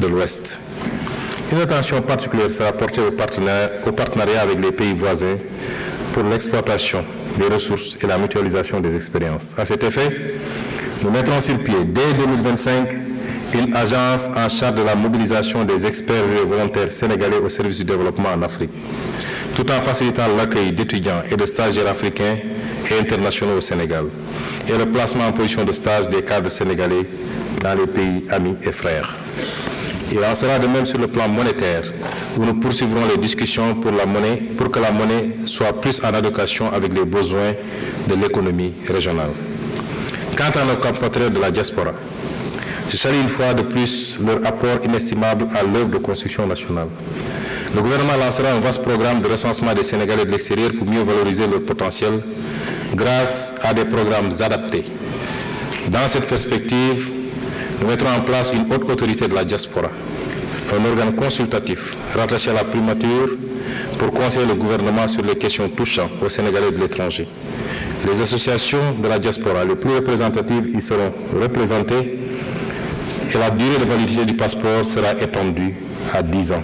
de l'Ouest. Une attention particulière sera portée au partenariat avec les pays voisins pour l'exploitation des ressources et la mutualisation des expériences. À cet effet, nous mettrons sur pied dès 2025 une agence en charge de la mobilisation des experts et volontaires sénégalais au service du développement en Afrique, tout en facilitant l'accueil d'étudiants et de stagiaires africains et internationaux au Sénégal, et le placement en position de stage des cadres sénégalais dans les pays amis et frères. Il en sera de même sur le plan monétaire, où nous poursuivrons les discussions pour que la monnaie soit plus en adéquation avec les besoins de l'économie régionale. Quant à nos compatriotes de la diaspora, je salue une fois de plus leur apport inestimable à l'œuvre de construction nationale. Le gouvernement lancera un vaste programme de recensement des Sénégalais de l'extérieur pour mieux valoriser leur potentiel grâce à des programmes adaptés. Dans cette perspective, nous mettrons en place une haute autorité de la diaspora, un organe consultatif rattaché à la primature pour conseiller le gouvernement sur les questions touchant aux Sénégalais de l'étranger. Les associations de la diaspora les plus représentatives y seront représentées et la durée de validité du passeport sera étendue à 10 ans.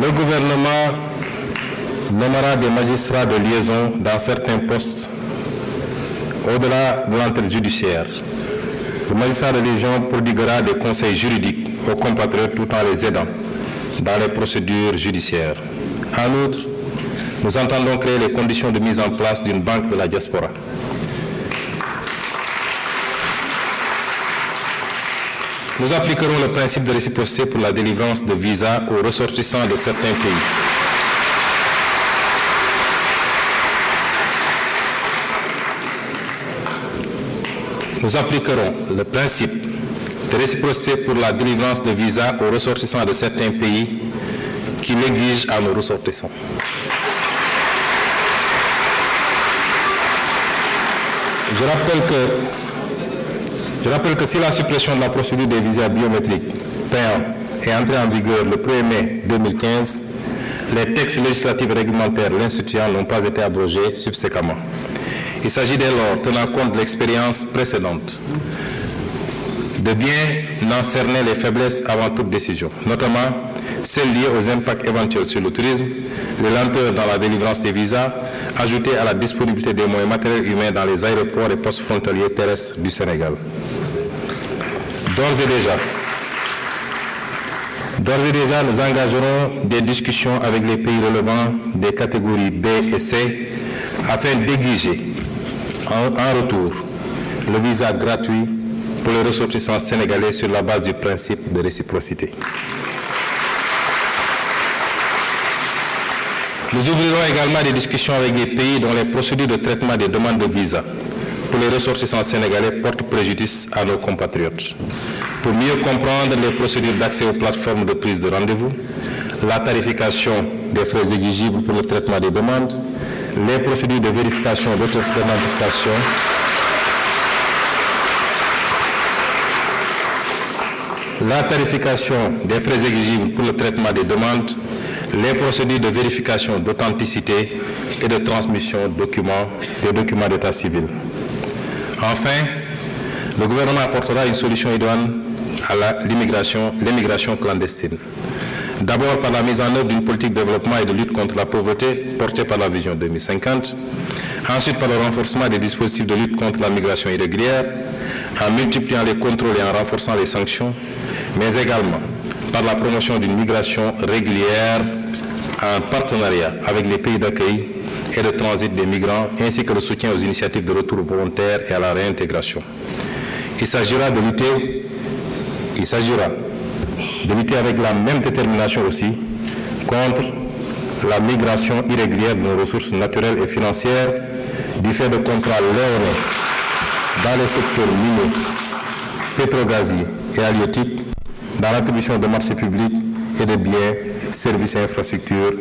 Le gouvernement nommera des magistrats de liaison dans certains postes au-delà de l'entrée judiciaire. Le magistrat de liaison prodiguera des conseils juridiques aux compatriotes tout en les aidant dans les procédures judiciaires. En outre, nous entendons créer les conditions de mise en place d'une banque de la diaspora. Nous appliquerons le principe de réciprocité pour la délivrance de visas aux ressortissants de certains pays. Nous appliquerons le principe de réciprocité pour la délivrance de visas aux ressortissants de certains pays qui l'exigent à nos ressortissants. Je rappelle que si la suppression de la procédure des visas biométriques payants est entrée en vigueur le 1er mai 2015, les textes législatifs et réglementaires l'instituant n'ont pas été abrogés subséquemment. Il s'agit dès lors, tenant compte de l'expérience précédente, de bien en cerner les faiblesses avant toute décision, notamment celles liées aux impacts éventuels sur le tourisme, les lenteurs dans la délivrance des visas, ajoutées à la disponibilité des moyens matériels humains dans les aéroports et postes frontaliers terrestres du Sénégal. D'ores et déjà, nous engagerons des discussions avec les pays relevant des catégories B et C afin d'exiger en retour le visa gratuit pour les ressortissants sénégalais sur la base du principe de réciprocité. Nous ouvrirons également des discussions avec des pays dont les procédures de traitement des demandes de visa pour les ressortissants sénégalais portent préjudice à nos compatriotes. Pour mieux comprendre les procédures d'accès aux plateformes de prise de rendez-vous, la tarification des frais exigibles pour le traitement des demandes, les procédures de vérification d'autoidentification, la tarification des frais exigibles pour le traitement des demandes, les procédures de vérification d'authenticité et de transmission des documents d'état civil. Enfin, le gouvernement apportera une solution idoine à l'immigration clandestine. D'abord par la mise en œuvre d'une politique de développement et de lutte contre la pauvreté portée par la Vision 2050. Ensuite par le renforcement des dispositifs de lutte contre la migration irrégulière, en multipliant les contrôles et en renforçant les sanctions, mais également par la promotion d'une migration régulière en partenariat avec les pays d'accueil et de transit des migrants, ainsi que le soutien aux initiatives de retour volontaire et à la réintégration. Il s'agira de lutter avec la même détermination aussi contre la migration irrégulière de nos ressources naturelles et financières du fait de contrats léonins dans les secteurs miniers, pétrogaziers et halieutiques, dans l'attribution de marchés publics et de biens, services et infrastructures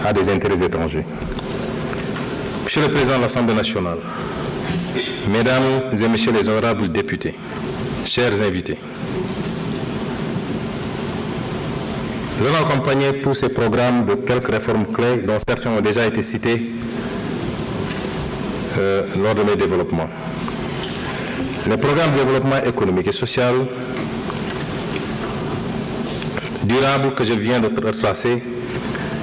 à des intérêts étrangers. Monsieur le Président de l'Assemblée nationale, Mesdames et Messieurs les honorables députés, chers invités, nous allons accompagner tous ces programmes de quelques réformes clés dont certains ont déjà été cités lors de mes développements. Les programmes de développement économique et social durable que je viens de retracer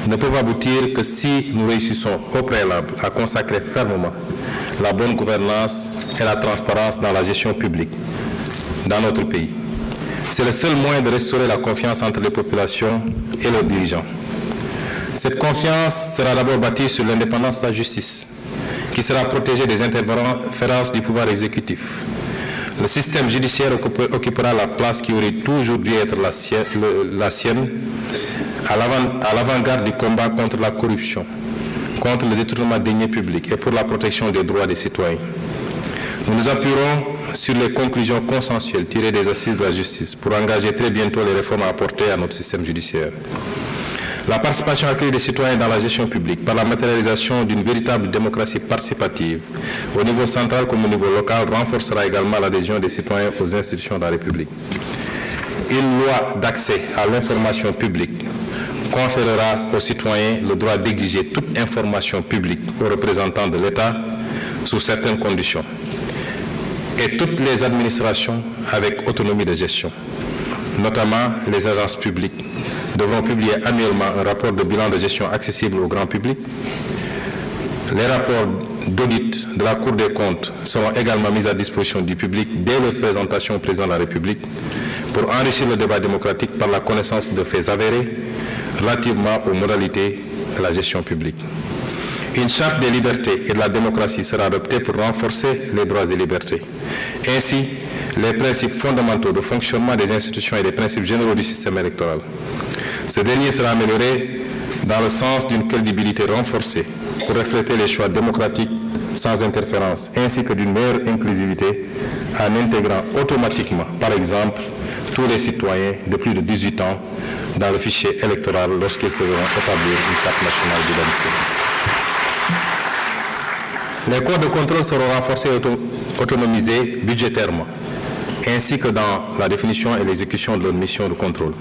ne peuvent aboutir que si nous réussissons au préalable à consacrer fermement la bonne gouvernance et la transparence dans la gestion publique dans notre pays. C'est le seul moyen de restaurer la confiance entre les populations et leurs dirigeants. Cette confiance sera d'abord bâtie sur l'indépendance de la justice, qui sera protégée des interférences du pouvoir exécutif. Le système judiciaire occupera la place qui aurait toujours dû être la sienne à l'avant-garde du combat contre la corruption, contre le détournement de deniers publics et pour la protection des droits des citoyens. Nous nous appuierons sur les conclusions consensuelles tirées des assises de la justice pour engager très bientôt les réformes à apporter à notre système judiciaire. La participation accueillie des citoyens dans la gestion publique par la matérialisation d'une véritable démocratie participative au niveau central comme au niveau local renforcera également l'adhésion des citoyens aux institutions de la République. Une loi d'accès à l'information publique conférera aux citoyens le droit d'exiger toute information publique aux représentants de l'État sous certaines conditions et toutes les administrations avec autonomie de gestion, notamment les agences publiques, devront publier annuellement un rapport de bilan de gestion accessible au grand public. Les rapports d'audit de la Cour des comptes seront également mis à disposition du public dès leur présentation au président de la République pour enrichir le débat démocratique par la connaissance de faits avérés relativement aux modalités de la gestion publique. Une charte des libertés et de la démocratie sera adoptée pour renforcer les droits et libertés. Ainsi, les principes fondamentaux de fonctionnement des institutions et les principes généraux du système électoral. Ce dernier sera amélioré dans le sens d'une crédibilité renforcée pour refléter les choix démocratiques sans interférence, ainsi que d'une meilleure inclusivité en intégrant automatiquement, par exemple, tous les citoyens de plus de 18 ans dans le fichier électoral lorsqu'ils se verront établir une carte nationale d'identité. Les corps de contrôle seront renforcés et autonomisés budgétairement, ainsi que dans la définition et l'exécution de leur mission de contrôle.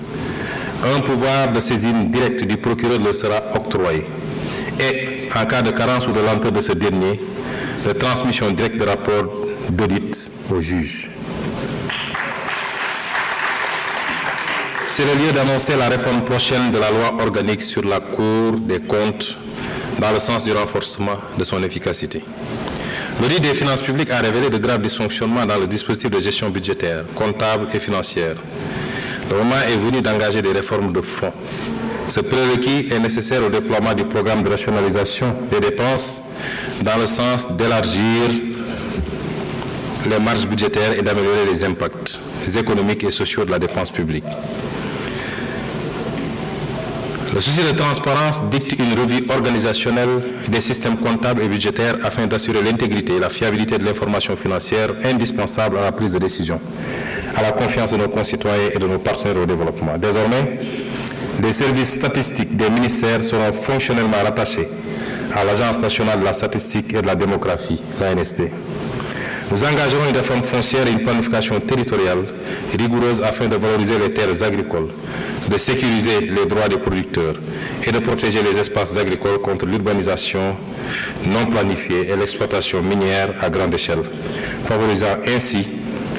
Un pouvoir de saisine directe du procureur leur sera octroyé et, en cas de carence ou de lenteur de ce dernier, de transmission directe de rapports d'audit au juge. C'est le lieu d'annoncer la réforme prochaine de la loi organique sur la Cour des comptes dans le sens du renforcement de son efficacité. L'audit des finances publiques a révélé de graves dysfonctionnements dans le dispositif de gestion budgétaire, comptable et financière. Le moment est venu d'engager des réformes de fond. Ce prérequis est nécessaire au déploiement du programme de rationalisation des dépenses dans le sens d'élargir les marges budgétaires et d'améliorer les impacts économiques et sociaux de la dépense publique. Le souci de transparence dicte une revue organisationnelle des systèmes comptables et budgétaires afin d'assurer l'intégrité et la fiabilité de l'information financière indispensable à la prise de décision, à la confiance de nos concitoyens et de nos partenaires au développement. Désormais, les services statistiques des ministères seront fonctionnellement rattachés à l'Agence nationale de la statistique et de la démographie, l'ANSD. Nous engagerons une réforme foncière et une planification territoriale rigoureuse afin de valoriser les terres agricoles, de sécuriser les droits des producteurs et de protéger les espaces agricoles contre l'urbanisation non planifiée et l'exploitation minière à grande échelle, favorisant ainsi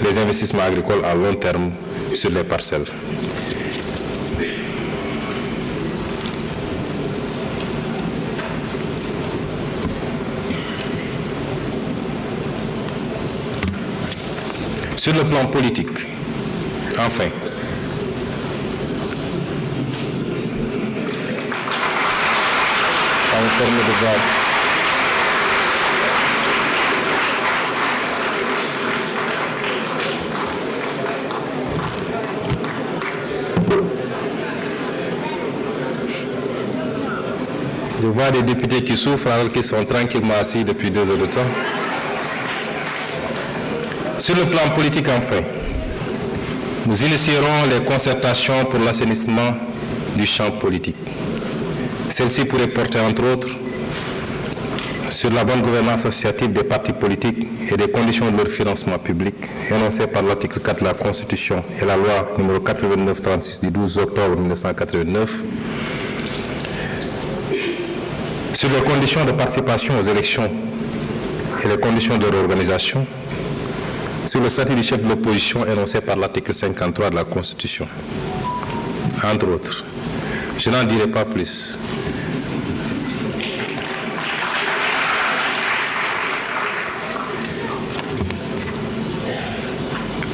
les investissements agricoles à long terme sur les parcelles. Sur le plan politique, enfin, ça me permet de voir. Je vois des députés qui souffrent alors qu'ils sont tranquillement assis depuis 2 heures de temps. Sur le plan politique, enfin, nous initierons les concertations pour l'assainissement du champ politique. Celle-ci pourrait porter, entre autres, sur la bonne gouvernance associative des partis politiques et des conditions de leur financement public, énoncées par l'article 4 de la Constitution et la loi numéro 89-36 du 12 octobre 1989, sur les conditions de participation aux élections et les conditions de leur organisation, sur le statut du chef de l'opposition énoncé par l'article 53 de la Constitution, entre autres. Je n'en dirai pas plus.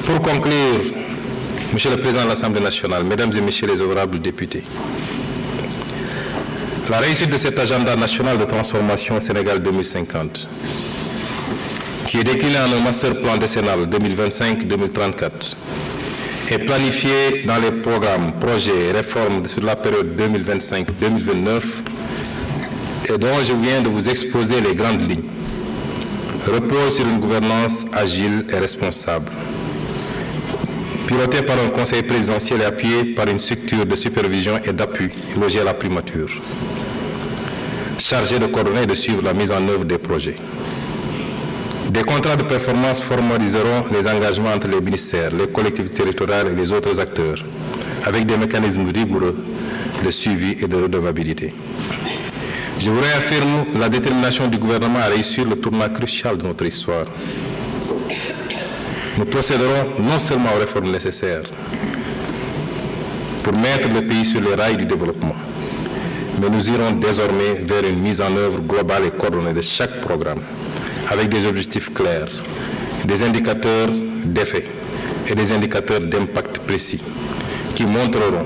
Pour conclure, Monsieur le Président de l'Assemblée nationale, Mesdames et Messieurs les honorables députés, la réussite de cet agenda national de transformation Sénégal 2050, qui est décliné en un master plan décennal 2025-2034, est planifié dans les programmes, projets et réformes sur la période 2025-2029 et dont je viens de vous exposer les grandes lignes, repose sur une gouvernance agile et responsable, pilotée par un conseil présidentiel et appuyé par une structure de supervision et d'appui logée à la primature, chargée de coordonner et de suivre la mise en œuvre des projets. Des contrats de performance formaliseront les engagements entre les ministères, les collectivités territoriales et les autres acteurs, avec des mécanismes rigoureux de suivi et de redevabilité. Je vous réaffirme la détermination du gouvernement à réussir le tournant crucial de notre histoire. Nous procéderons non seulement aux réformes nécessaires pour mettre le pays sur les rails du développement, mais nous irons désormais vers une mise en œuvre globale et coordonnée de chaque programme, avec des objectifs clairs, des indicateurs d'effet et des indicateurs d'impact précis qui montreront